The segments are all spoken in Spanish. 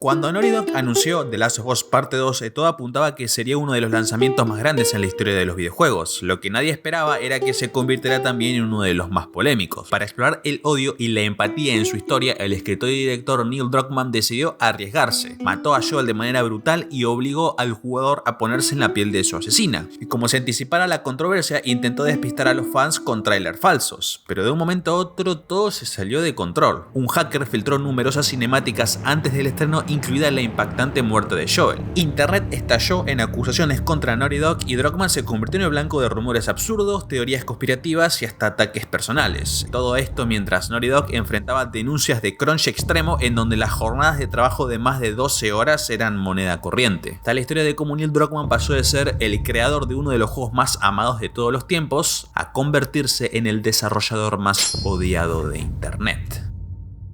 Cuando Naughty Dog anunció The Last of Us Parte 2, todo apuntaba a que sería uno de los lanzamientos más grandes en la historia de los videojuegos. Lo que nadie esperaba era que se convirtiera también en uno de los más polémicos. Para explorar el odio y la empatía en su historia, el escritor y director Neil Druckmann decidió arriesgarse. Mató a Joel de manera brutal y obligó al jugador a ponerse en la piel de su asesina. Y como se anticipara la controversia, intentó despistar a los fans con trailers falsos. Pero de un momento a otro todo se salió de control. Un hacker filtró numerosas cinemáticas antes del estreno, incluida la impactante muerte de Joel. Internet estalló en acusaciones contra Naughty Dog y Druckmann se convirtió en el blanco de rumores absurdos, teorías conspirativas y hasta ataques personales. Todo esto mientras Naughty Dog enfrentaba denuncias de crunch extremo en donde las jornadas de trabajo de más de 12 horas eran moneda corriente. Tal historia de cómo Neil Druckmann pasó de ser el creador de uno de los juegos más amados de todos los tiempos a convertirse en el desarrollador más odiado de Internet.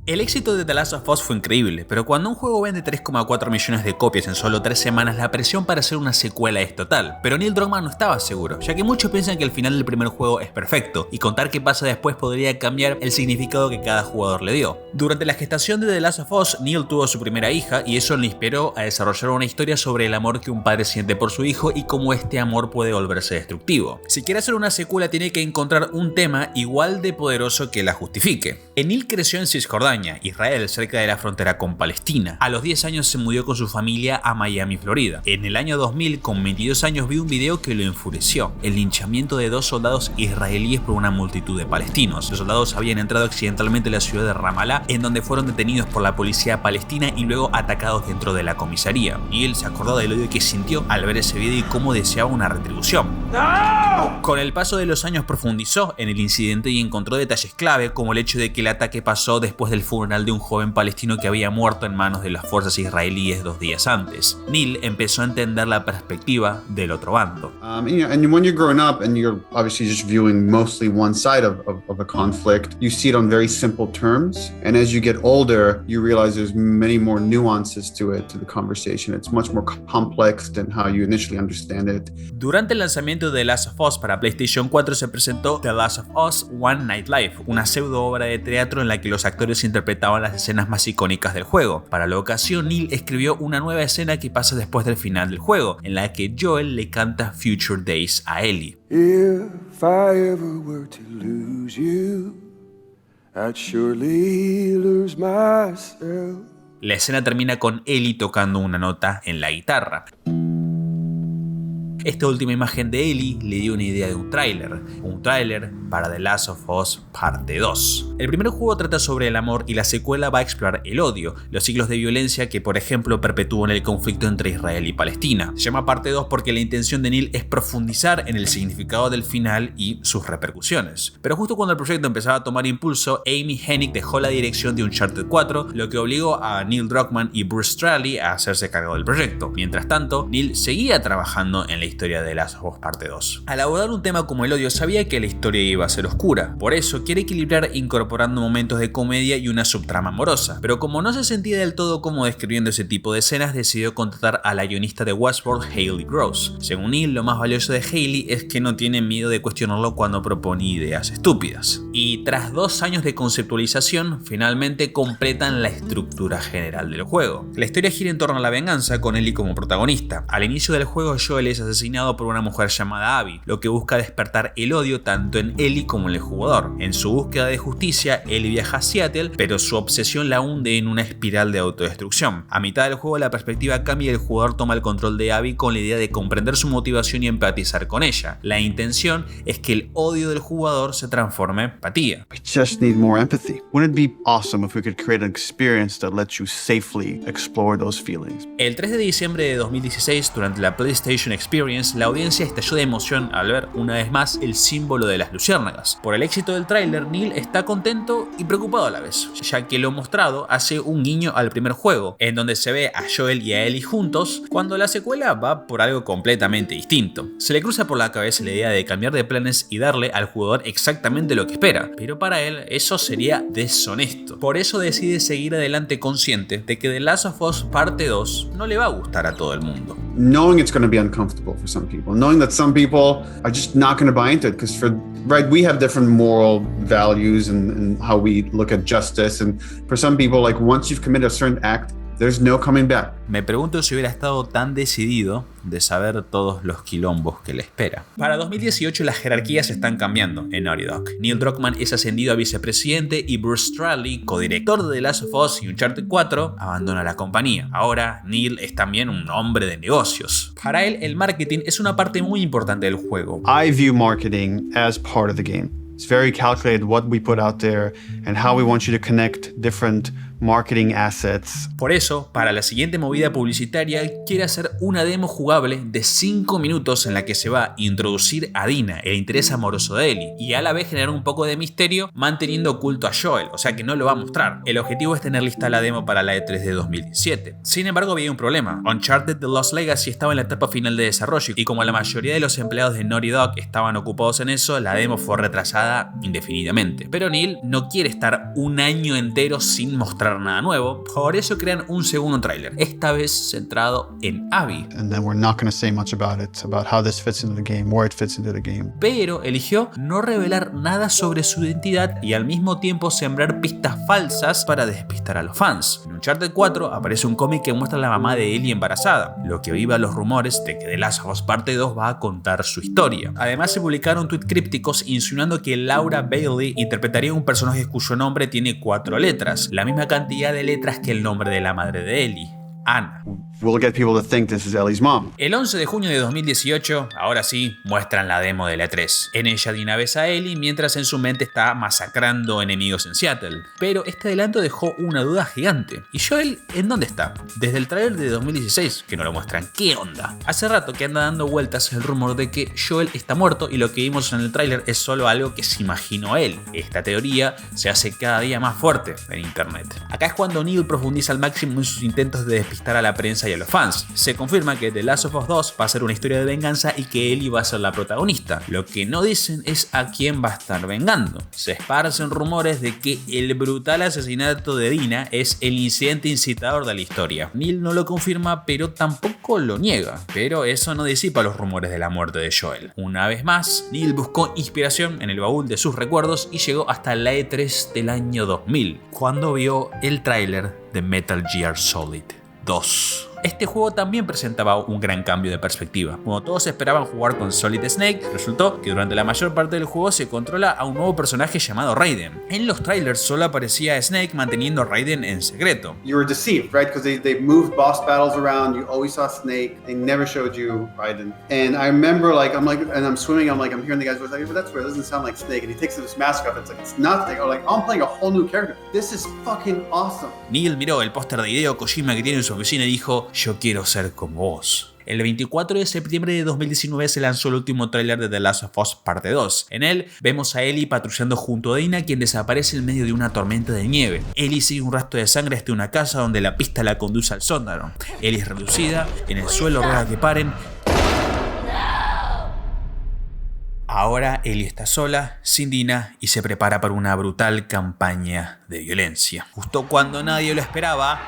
El éxito de The Last of Us fue increíble, pero cuando un juego vende 3,4 millones de copias en solo 3 semanas, la presión para hacer una secuela es total. Pero Neil Druckmann no estaba seguro, ya que muchos piensan que el final del primer juego es perfecto, y contar qué pasa después podría cambiar el significado que cada jugador le dio. Durante la gestación de The Last of Us, Neil tuvo su primera hija, y eso le inspiró a desarrollar una historia sobre el amor que un padre siente por su hijo y cómo este amor puede volverse destructivo. Si quiere hacer una secuela, tiene que encontrar un tema igual de poderoso que la justifique. Neil creció en Cisjordania, Israel, cerca de la frontera con Palestina. A los 10 años se mudó con su familia a Miami, Florida. En el año 2000, con 22 años, vio un video que lo enfureció: el linchamiento de 2 soldados israelíes por una multitud de palestinos. Los soldados habían entrado accidentalmente en la ciudad de Ramallah, en donde fueron detenidos por la policía palestina y luego atacados dentro de la comisaría. Y él se acordó del odio que sintió al ver ese video y cómo deseaba una retribución. ¡No! Con el paso de los años profundizó en el incidente y encontró detalles clave, como el hecho de que el ataque pasó después del funeral de un joven palestino que había muerto en manos de las fuerzas israelíes 2 días antes. Neil empezó a entender la perspectiva del otro bando. And when you're growing up and you're obviously just viewing mostly one side of a conflict, you see it on very simple terms. And as you get older, you realize there's many more nuances to it, to the conversation. It's much more complex than how you initially understand it. Durante el lanzamiento de The Last of Us para PlayStation 4 se presentó The Last of Us One Night Live, una pseudo obra de teatro en la que los actores interpretaban las escenas más icónicas del juego. Para la ocasión, Neil escribió una nueva escena que pasa después del final del juego, en la que Joel le canta Future Days a Ellie. If I ever were to lose you, I'd surely lose myself. La escena termina con Ellie tocando una nota en la guitarra. Esta última imagen de Ellie le dio una idea de un tráiler para The Last of Us Parte 2. El primer juego trata sobre el amor y la secuela va a explorar el odio, los ciclos de violencia que por ejemplo perpetúan el conflicto entre Israel y Palestina. Se llama Parte 2 porque la intención de Neil es profundizar en el significado del final y sus repercusiones. Pero justo cuando el proyecto empezaba a tomar impulso, Amy Hennig dejó la dirección de Uncharted 4, lo que obligó a Neil Druckmann y Bruce Straley a hacerse cargo del proyecto. Mientras tanto, Neil seguía trabajando en la historia de The Last of Us Parte 2. Al abordar un tema como el odio, sabía que la historia iba a ser oscura. Por eso quiere equilibrar incorporando momentos de comedia y una subtrama amorosa. Pero como no se sentía del todo cómodo escribiendo ese tipo de escenas, decidió contratar a la guionista de Westworld, Hayley Gross. Según Neil, lo más valioso de Hayley es que no tiene miedo de cuestionarlo cuando propone ideas estúpidas. Y tras 2 años de conceptualización, finalmente completan la estructura general del juego. La historia gira en torno a la venganza, con Ellie como protagonista. Al inicio del juego, Joel es asesinado por una mujer llamada Abby, lo que busca despertar el odio tanto en Ellie como en el jugador. En su búsqueda de justicia, Ellie viaja a Seattle, pero su obsesión la hunde en una espiral de autodestrucción. A mitad del juego la perspectiva cambia y el jugador toma el control de Abby con la idea de comprender su motivación y empatizar con ella. La intención es que el odio del jugador se transforme en empatía. We just need more empathy. Wouldn't it be awesome if we could create an experience that lets you safely explore those feelings? El 3 de diciembre de 2016, durante la PlayStation Experience, la audiencia estalló de emoción al ver una vez más el símbolo de las luciérnagas. Por el éxito del tráiler, Neil está contento y preocupado a la vez, ya que lo mostrado hace un guiño al primer juego, en donde se ve a Joel y a Ellie juntos, cuando la secuela va por algo completamente distinto. Se le cruza por la cabeza la idea de cambiar de planes y darle al jugador exactamente lo que espera, pero para él eso sería deshonesto. Por eso decide seguir adelante consciente de que The Last of Us Parte 2 no le va a gustar a todo el mundo. Knowing it's going to be uncomfortable for some people, knowing that some people are just not going to buy into it, because we have different moral values and how we look at justice, and for some people, like, once you've committed a certain act, There's no coming back. Me pregunto si hubiera estado tan decidido de saber todos los quilombos que le espera. Para 2018 las jerarquías están cambiando en Naughty Dog. Neil Druckmann es ascendido a vicepresidente y Bruce Straley, codirector de The Last of Us y Uncharted 4, abandona la compañía. Ahora Neil es también un hombre de negocios. Para él, el marketing es una parte muy importante del juego. I view marketing as part of the game. It's very calculated what we put out there and how we want you to connect different marketing assets. Por eso, para la siguiente movida publicitaria, quiere hacer una demo jugable de 5 minutos en la que se va a introducir a Dina, el interés amoroso de Ellie, y a la vez generar un poco de misterio manteniendo oculto a Joel, o sea que no lo va a mostrar. El objetivo es tener lista la demo para la E3 de 2017. Sin embargo, había un problema. Uncharted The Lost Legacy estaba en la etapa final de desarrollo y como la mayoría de los empleados de Naughty Dog estaban ocupados en eso, la demo fue retrasada indefinidamente. Pero Neil no quiere estar un año entero sin mostrar nada nuevo, por eso crean un segundo tráiler, esta vez centrado en Abby. And then we're not going to say much about it, about how this fits into the game, where it fits into the game. Pero eligió no revelar nada sobre su identidad y al mismo tiempo sembrar pistas falsas para despistar a los fans. En Uncharted 4 aparece un cómic que muestra a la mamá de Ellie embarazada, lo que aviva los rumores de que The Last of Us Parte 2 va a contar su historia. Además se publicaron tweets crípticos insinuando que Laura Bailey interpretaría un personaje cuyo nombre tiene 4 letras, la misma cantidad de letras que el nombre de la madre de Ellie, Anna. We'll get people to think this is Ellie's mom. El 11 de junio de 2018, ahora sí, muestran la demo de la E3. En ella Dina besa a Ellie mientras en su mente está masacrando enemigos en Seattle. Pero este adelanto dejó una duda gigante. ¿Y Joel en dónde está? Desde el trailer de 2016, que no lo muestran. ¿Qué onda? Hace rato que anda dando vueltas el rumor de que Joel está muerto y lo que vimos en el trailer es solo algo que se imaginó él. Esta teoría se hace cada día más fuerte en internet. Acá es cuando Neil profundiza al máximo en sus intentos de despistar a la prensa y a los fans. Se confirma que The Last of Us 2 va a ser una historia de venganza y que Ellie va a ser la protagonista. Lo que no dicen es a quién va a estar vengando. Se esparcen rumores de que el brutal asesinato de Dina es el incidente incitador de la historia. Neil no lo confirma, pero tampoco lo niega. Pero eso no disipa los rumores de la muerte de Joel. Una vez más, Neil buscó inspiración en el baúl de sus recuerdos y llegó hasta la E3 del año 2000, cuando vio el tráiler de Metal Gear Solid 2. Este juego también presentaba un gran cambio de perspectiva. Como todos esperaban jugar con Solid Snake, resultó que durante la mayor parte del juego se controla a un nuevo personaje llamado Raiden. En los trailers solo aparecía Snake manteniendo a Raiden en secreto. You were deceived, right? Because they moved boss battles around. You always saw Snake. They never showed you Raiden. And I remember, and I'm swimming. I'm hearing the guy's voice. But that's weird. It doesn't sound like Snake. And he takes his mask off. It's like it's not Snake. I'm playing a whole new character. This is fucking awesome. Neil miró el póster de Hideo Kojima que tiene en su oficina y dijo: yo quiero ser como vos. El 24 de septiembre de 2019 se lanzó el último tráiler de The Last of Us Parte 2. En él vemos a Ellie patrullando junto a Dina, quien desaparece en medio de una tormenta de nieve. Ellie sigue un rastro de sangre hasta una casa donde la pista la conduce al sótano. Ellie es reducida, en el suelo ruega que paren. Ahora Ellie está sola, sin Dina, y se prepara para una brutal campaña de violencia. Justo cuando nadie lo esperaba,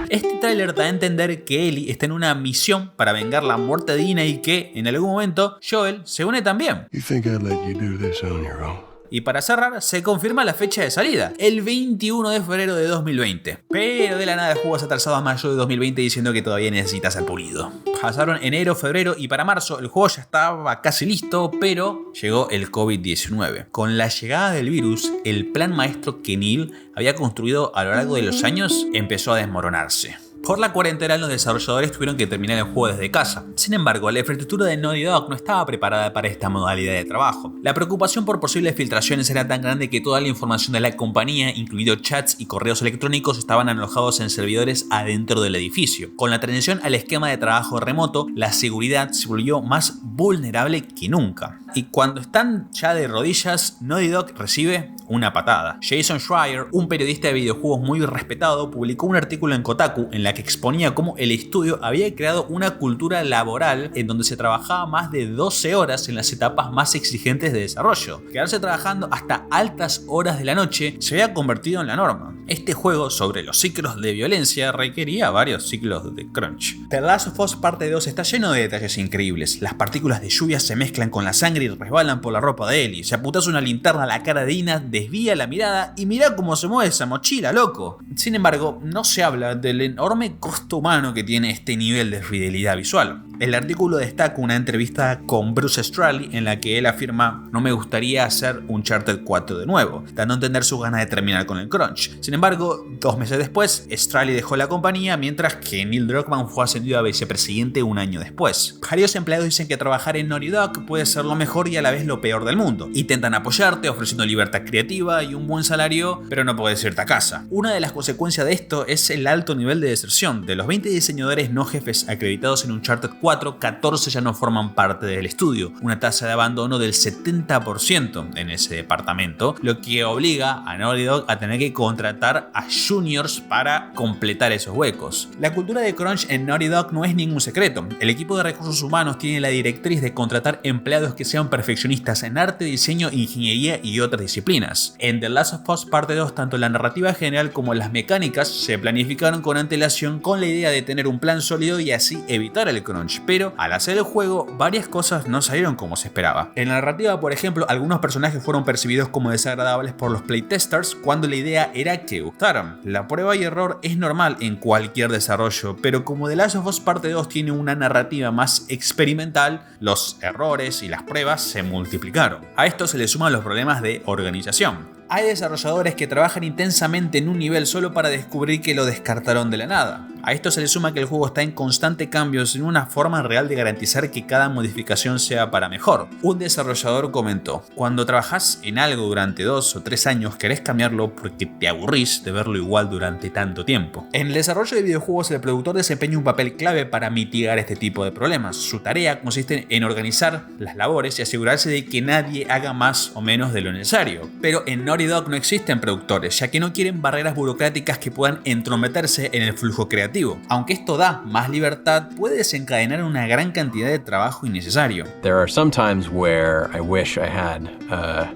este tráiler da a entender que Ellie está en una misión para vengar la muerte de Dina y que, en algún momento, Joel se une también. You think I'd let you do this on your own? Y para cerrar, se confirma la fecha de salida, el 21 de febrero de 2020. Pero de la nada el juego se ha atrasado a mayo de 2020 diciendo que todavía necesita ser pulido. Pasaron enero, febrero y para marzo el juego ya estaba casi listo, pero llegó el COVID-19. Con la llegada del virus, el plan maestro que Neil había construido a lo largo de los años empezó a desmoronarse. Por la cuarentena, los desarrolladores tuvieron que terminar el juego desde casa. Sin embargo, la infraestructura de Naughty Dog no estaba preparada para esta modalidad de trabajo. La preocupación por posibles filtraciones era tan grande que toda la información de la compañía, incluidos chats y correos electrónicos, estaban alojados en servidores adentro del edificio. Con la transición al esquema de trabajo remoto, la seguridad se volvió más vulnerable que nunca. Y cuando están ya de rodillas, Naughty Dog recibe una patada. Jason Schreier, un periodista de videojuegos muy respetado, publicó un artículo en Kotaku en la que exponía cómo el estudio había creado una cultura laboral en donde se trabajaba más de 12 horas en las etapas más exigentes de desarrollo. Quedarse trabajando hasta altas horas de la noche se había convertido en la norma. Este juego sobre los ciclos de violencia requería varios ciclos de crunch. The Last of Us Parte 2 está lleno de detalles increíbles. Las partículas de lluvia se mezclan con la sangre sangre y resbalan por la ropa de Ellie. Si apuntas una linterna a la cara de Dina, desvía la mirada y mira cómo se mueve esa mochila, loco. Sin embargo, no se habla del enorme costo humano que tiene este nivel de fidelidad visual. El artículo destaca una entrevista con Bruce Straley en la que él afirma: no me gustaría hacer Uncharted 4 de nuevo, dando a entender su ganas de terminar con el crunch. Sin embargo, 2 meses después, Straley dejó la compañía, mientras que Neil Druckmann fue ascendido a vicepresidente un año después. Varios empleados dicen que trabajar en Naughty Dog puede ser lo mejor y a la vez lo peor del mundo. Intentan apoyarte ofreciendo libertad creativa y un buen salario, pero no puedes irte a casa. Una de las consecuencias de esto es el alto nivel de deserción. De los 20 diseñadores no jefes acreditados en Uncharted 4, 14 ya no forman parte del estudio, una tasa de abandono del 70% en ese departamento, lo que obliga a Naughty Dog a tener que contratar a juniors para completar esos huecos. La cultura de crunch en Naughty Dog no es ningún secreto. El equipo de recursos humanos tiene la directriz de contratar empleados que sean perfeccionistas en arte, diseño, ingeniería y otras disciplinas. En The Last of Us Parte 2, tanto la narrativa general como las mecánicas se planificaron con antelación con la idea de tener un plan sólido y así evitar el crunch, pero al hacer el juego varias cosas no salieron como se esperaba. En la narrativa, por ejemplo, algunos personajes fueron percibidos como desagradables por los playtesters cuando la idea era que gustaran. La prueba y error es normal en cualquier desarrollo, pero como The Last of Us Parte 2 tiene una narrativa más experimental, los errores y las pruebas se multiplicaron. A esto se le suman los problemas de organización. Hay desarrolladores que trabajan intensamente en un nivel solo para descubrir que lo descartaron de la nada. A esto se le suma que el juego está en constante cambio sin una forma real de garantizar que cada modificación sea para mejor. Un desarrollador comentó: cuando trabajas en algo durante 2 o 3 años querés cambiarlo porque te aburrís de verlo igual durante tanto tiempo. En el desarrollo de videojuegos el productor desempeña un papel clave para mitigar este tipo de problemas. Su tarea consiste en organizar las labores y asegurarse de que nadie haga más o menos de lo necesario. Pero en Naughty Dog no existen productores, ya que no quieren barreras burocráticas que puedan entrometerse en el flujo creativo. Aunque esto da más libertad, puede desencadenar una gran cantidad de trabajo innecesario. There are some times where I wish I had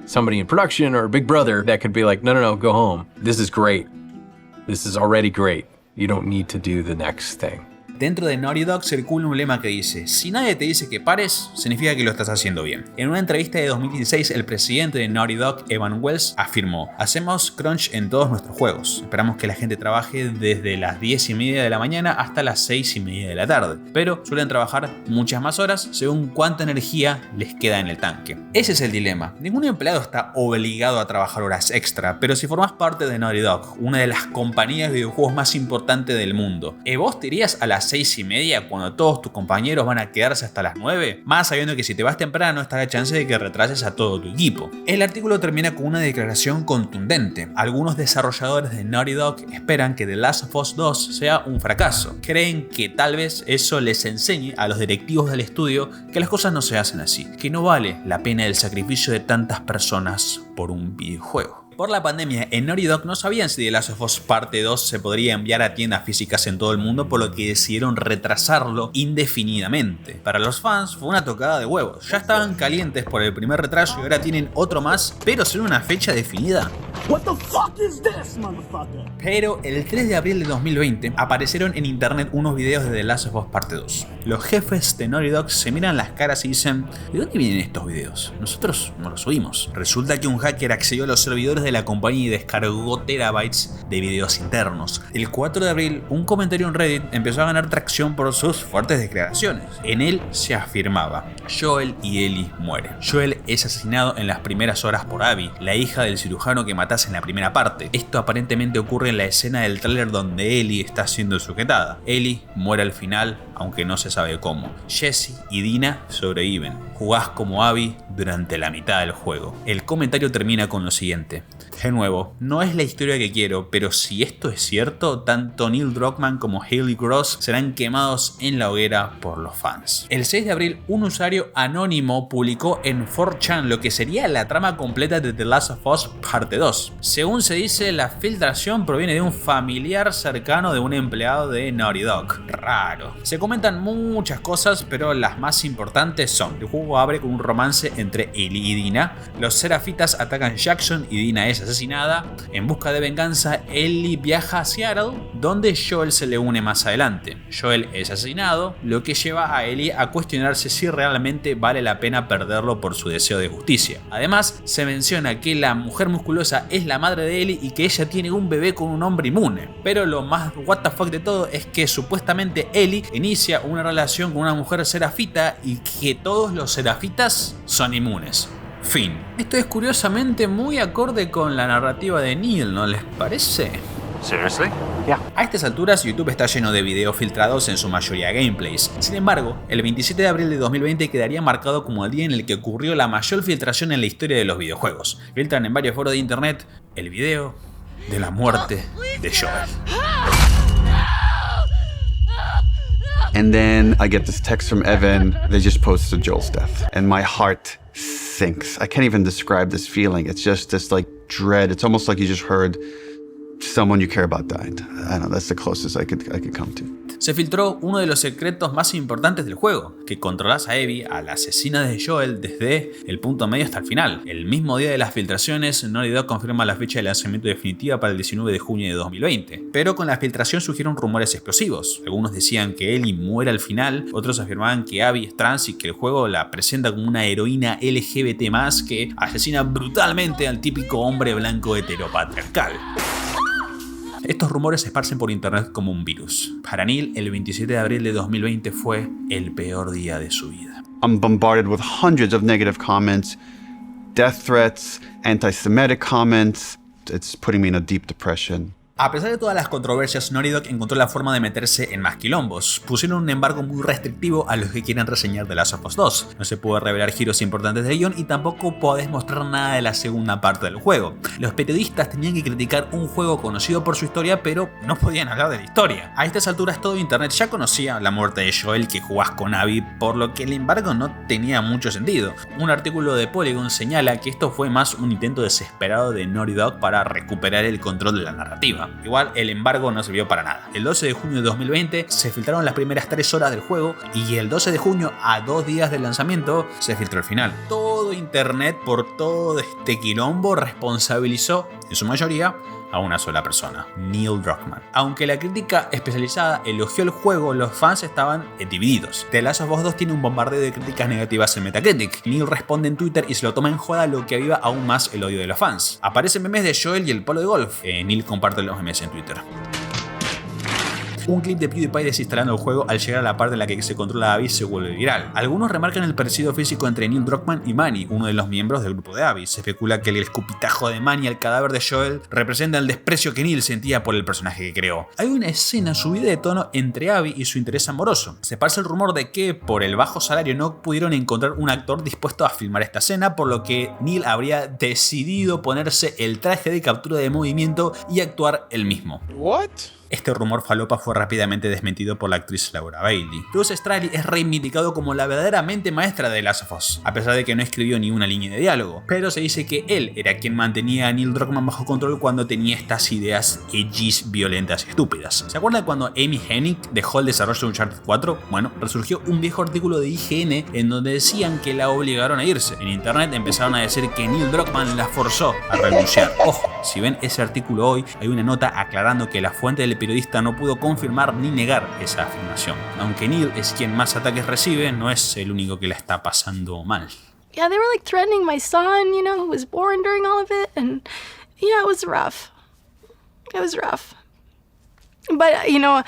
somebody in production or a big brother that could be like, no, go home. This is great. This is already great. You don't need to do the next thing. Dentro de Naughty Dog circula un lema que dice: si nadie te dice que pares, significa que lo estás haciendo bien. En una entrevista de 2016, el presidente de Naughty Dog, Evan Wells, afirmó: hacemos crunch en todos nuestros juegos. Esperamos que la gente trabaje desde las 10:30 de la mañana hasta las 6:30 de la tarde, pero suelen trabajar muchas más horas según cuánta energía les queda en el tanque. Ese es el dilema. Ningún empleado está obligado a trabajar horas extra, pero si formas parte de Naughty Dog, una de las compañías de videojuegos más importantes del mundo, ¿vos te irías a las 6:30 cuando todos tus compañeros van a quedarse hasta las 9? Más sabiendo que si te vas temprano está la chance de que retrases a todo tu equipo. El artículo termina con una declaración contundente. Algunos desarrolladores de Naughty Dog esperan que The Last of Us 2 sea un fracaso. Creen que tal vez eso les enseñe a los directivos del estudio que las cosas no se hacen así, que no vale la pena el sacrificio de tantas personas por un videojuego. Por la pandemia, en Naughty Dog no sabían si The Last of Us Parte 2 se podría enviar a tiendas físicas en todo el mundo, por lo que decidieron retrasarlo indefinidamente. Para los fans fue una tocada de huevos. Ya estaban calientes por el primer retraso y ahora tienen otro más, pero sin una fecha definida. What the fuck is this, motherfucker? Pero el 3 de abril de 2020 aparecieron en internet unos videos de The Last of Us Parte 2. Los jefes de Naughty Dog se miran las caras y dicen: ¿de dónde vienen estos videos? Nosotros no los subimos. Resulta que un hacker accedió a los servidores de la compañía y descargó terabytes de videos internos. El 4 de abril, un comentario en Reddit empezó a ganar tracción por sus fuertes declaraciones. En él se afirmaba: Joel y Ellie mueren. Joel es asesinado en las primeras horas por Abby, la hija del cirujano que matase en la primera parte. Esto aparentemente ocurre en la escena del tráiler donde Ellie está siendo sujetada. Ellie muere al final, aunque no se sabe cómo. Jesse y Dina sobreviven. Jugás como Abby durante la mitad del juego. El comentario termina con lo siguiente: de nuevo, no es la historia que quiero, pero si esto es cierto, tanto Neil Druckmann como Haley Gross serán quemados en la hoguera por los fans. El 6 de abril, un usuario anónimo publicó en 4chan lo que sería la trama completa de The Last of Us Parte 2. 2. Según se dice, la filtración proviene de un familiar cercano de un empleado de Naughty Dog. Raro. Se comentan muchas cosas, pero las más importantes son: el juego abre con un romance entre Ellie y Dina, los Serafitas atacan Jackson y Dina es asesinada. En busca de venganza, Ellie viaja a Seattle, donde Joel se le une más adelante. Joel es asesinado, lo que lleva a Ellie a cuestionarse si realmente vale la pena perderlo por su deseo de justicia. Además, se menciona que la mujer musculosa es la madre de Ellie y que ella tiene un bebé con un hombre inmune. Pero lo más what the fuck de todo es que supuestamente Ellie inicia una relación con una mujer serafita y que todos los serafitas son inmunes. Fin. Esto es curiosamente muy acorde con la narrativa de Neil, ¿no les parece? Seriously? Yeah. A estas alturas, YouTube está lleno de videos filtrados, en su mayoría gameplays. Sin embargo, el 27 de abril de 2020 quedaría marcado como el día en el que ocurrió la mayor filtración en la historia de los videojuegos. Filtran en varios foros de internet el video de la muerte de Joel. And then I get this text from Evan. They just posted Joel's death. And my heart sinks. I can't even describe this feeling. It's just this like dread. It's almost like you just heard someone you care about died. I don't know, that's the closest I could come to. Se filtró uno de los secretos más importantes del juego, que controlás a Abby, a la asesina de Joel, desde el punto medio hasta el final. El mismo día de las filtraciones, Naughty Dog confirma la fecha de lanzamiento definitiva para el 19 de junio de 2020. Pero con la filtración surgieron rumores explosivos. Algunos decían que Ellie muere al final, otros afirmaban que Abby es trans y que el juego la presenta como una heroína LGBT+, que asesina brutalmente al típico hombre blanco heteropatriarcal. Estos rumores se esparcen por internet como un virus. Para Neil, el 27 de abril de 2020 fue el peor día de su vida. I'm bombarded with hundreds of negative comments, death threats, anti-Semitic comments. It's putting me in a deep depression. A pesar de todas las controversias, Naughty Dog encontró la forma de meterse en más quilombos. Pusieron un embargo muy restrictivo a los que quieren reseñar The Last of Us 2. No se puede revelar giros importantes del guión y tampoco podés mostrar nada de la segunda parte del juego. Los periodistas tenían que criticar un juego conocido por su historia, pero no podían hablar de la historia. A estas alturas todo internet ya conocía la muerte de Joel, que jugás con Abby, por lo que el embargo no tenía mucho sentido. Un artículo de Polygon señala que esto fue más un intento desesperado de Naughty Dog para recuperar el control de la narrativa. Igual el embargo no sirvió para nada. El 12 de junio de 2020 se filtraron las primeras 3 horas del juego y el 12 de junio, a 2 días del lanzamiento, se filtró el final. Todo internet por todo este quilombo responsabilizó, en su mayoría, a una sola persona, Neil Druckmann. Aunque la crítica especializada elogió el juego, los fans estaban divididos. The Last of Us 2 tiene un bombardeo de críticas negativas en Metacritic. Neil responde en Twitter y se lo toma en joda, lo que aviva aún más el odio de los fans. Aparecen memes de Joel y el palo de golf. Neil comparte los memes en Twitter. Un clip de PewDiePie desinstalando el juego al llegar a la parte en la que se controla a Abby se vuelve viral. Algunos remarcan el parecido físico entre Neil Druckmann y Manny, uno de los miembros del grupo de Abby. Se especula que el escupitajo de Manny al cadáver de Joel representa el desprecio que Neil sentía por el personaje que creó. Hay una escena subida de tono entre Abby y su interés amoroso. Se esparce el rumor de que por el bajo salario no pudieron encontrar un actor dispuesto a filmar esta escena, por lo que Neil habría decidido ponerse el traje de captura de movimiento y actuar él mismo. What? Este rumor falopa fue rápidamente desmentido por la actriz Laura Bailey. Bruce Straley es reivindicado como la verdadera mente maestra de The Last of Us, a pesar de que no escribió ni una línea de diálogo, pero se dice que él era quien mantenía a Neil Druckmann bajo control cuando tenía estas ideas edgys, violentas y estúpidas. ¿Se acuerdan cuando Amy Hennig dejó el desarrollo de Uncharted 4? Bueno, resurgió un viejo artículo de IGN en donde decían que la obligaron a irse. En internet empezaron a decir que Neil Druckmann la forzó a renunciar. Ojo, si ven ese artículo hoy, hay una nota aclarando que la fuente del periodista no pudo confirmar ni negar esa afirmación. Aunque Neil es quien más ataques recibe, no es el único que la está pasando mal. Yeah, they were like threatening my son, you know, who was born during all of it, and yeah, it was rough. It was rough. But, you know,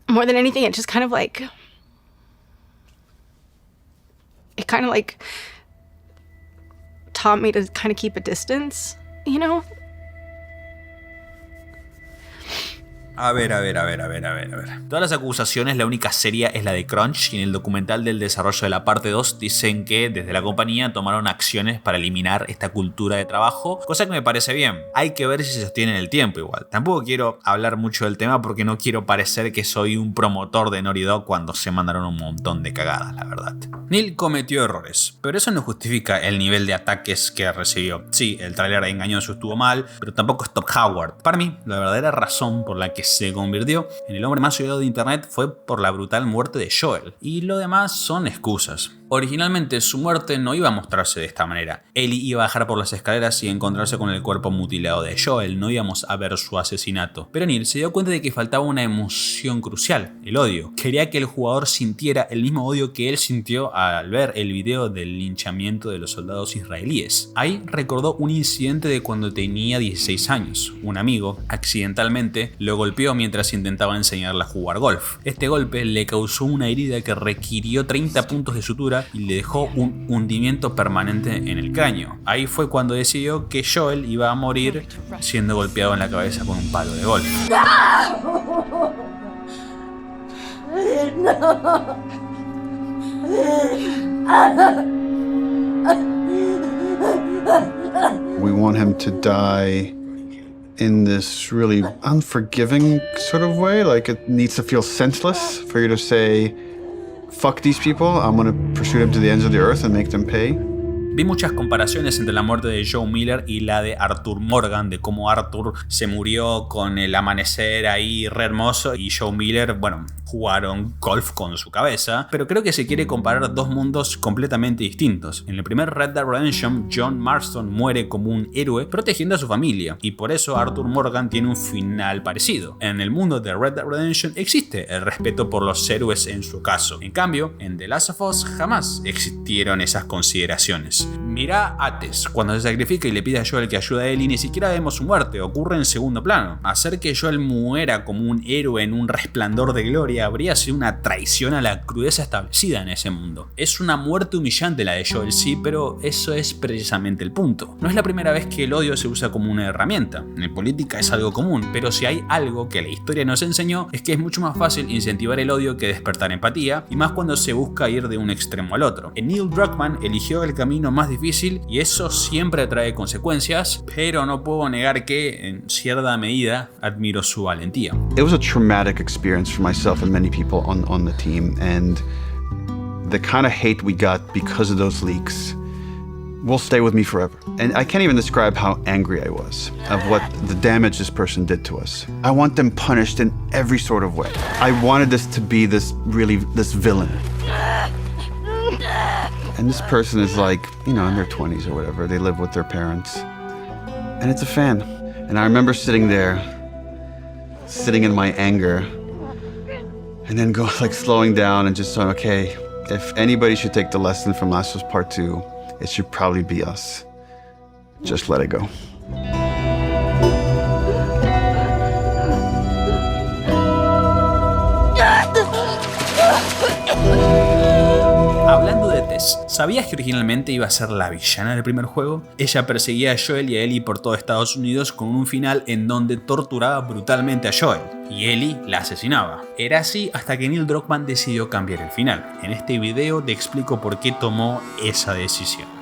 more than anything, it just kind of like, it kind of like taught me to kind of keep a distance, you know? A ver. Todas las acusaciones, la única seria es la de Crunch, y en el documental del desarrollo de la parte 2 dicen que desde la compañía tomaron acciones para eliminar esta cultura de trabajo, cosa que me parece bien. Hay que ver si se sostiene en el tiempo igual. Tampoco quiero hablar mucho del tema porque no quiero parecer que soy un promotor de Naughty Dog cuando se mandaron un montón de cagadas, la verdad. Neil cometió errores, pero eso no justifica el nivel de ataques que recibió. Sí, el tráiler engañoso estuvo mal, pero tampoco es Top Howard. Para mí, la verdadera razón por la que se convirtió en el hombre más odiado de internet fue por la brutal muerte de Joel, y lo demás son excusas. Originalmente su muerte no iba a mostrarse de esta manera. Ellie iba a bajar por las escaleras y encontrarse con el cuerpo mutilado de Joel, no íbamos a ver su asesinato. Pero Neil se dio cuenta de que faltaba una emoción crucial, el odio. Quería que el jugador sintiera el mismo odio que él sintió al ver el video del linchamiento de los soldados israelíes. Ahí recordó un incidente de cuando tenía 16 años. Un amigo, accidentalmente, lo golpeó mientras intentaba enseñarle a jugar golf. Este golpe le causó una herida que requirió 30 puntos de sutura y le dejó un hundimiento permanente en el cráneo. Ahí fue cuando decidió que Joel iba a morir siendo golpeado en la cabeza con un palo de golf. We want him to die in this really unforgiving sort of way. Like, it needs to feel senseless for you to say, fuck these people, I'm gonna pursue them to the ends of the earth and make them pay. Vi muchas comparaciones entre la muerte de Joe Miller y la de Arthur Morgan, de cómo Arthur se murió con el amanecer ahí re hermoso y Joe Miller, bueno, jugaron golf con su cabeza, pero creo que se quiere comparar dos mundos completamente distintos. En el primer Red Dead Redemption, John Marston muere como un héroe protegiendo a su familia, y por eso Arthur Morgan tiene un final parecido. En el mundo de Red Dead Redemption existe el respeto por los héroes en su caso. En cambio, en The Last of Us jamás existieron esas consideraciones. Mira Ates, cuando se sacrifica y le pide a Joel que ayude a Ellie, ni siquiera vemos su muerte, ocurre en segundo plano. Hacer que Joel muera como un héroe en un resplandor de gloria habría sido una traición a la crudeza establecida en ese mundo. Es una muerte humillante la de Joel, sí, pero eso es precisamente el punto. No es la primera vez que el odio se usa como una herramienta. En política es algo común, pero si hay algo que la historia nos enseñó es que es mucho más fácil incentivar el odio que despertar empatía, y más cuando se busca ir de un extremo al otro. Neil Druckmann eligió el camino más difícil y eso siempre trae consecuencias, pero no puedo negar que en cierta medida admiro su valentía. It was a traumatic experience for myself and many people on the team, and the kind of hate we got because of those leaks will stay with me forever. And I can't even describe how angry I was of what the damage this person did to us. I want them punished in every sort of way. I wanted this to be this villain. And this person is like, you know, in their 20s or whatever. They live with their parents. And it's a fan. And I remember sitting there, sitting in my anger, and then slowing down and just saying, okay, if anybody should take the lesson from Last of Us Part 2, it should probably be us. Just let it go. Hablando de Tess, ¿sabías que originalmente iba a ser la villana del primer juego? Ella perseguía a Joel y a Ellie por todo Estados Unidos con un final en donde torturaba brutalmente a Joel y Ellie la asesinaba. Era así hasta que Neil Druckmann decidió cambiar el final. En este video te explico por qué tomó esa decisión.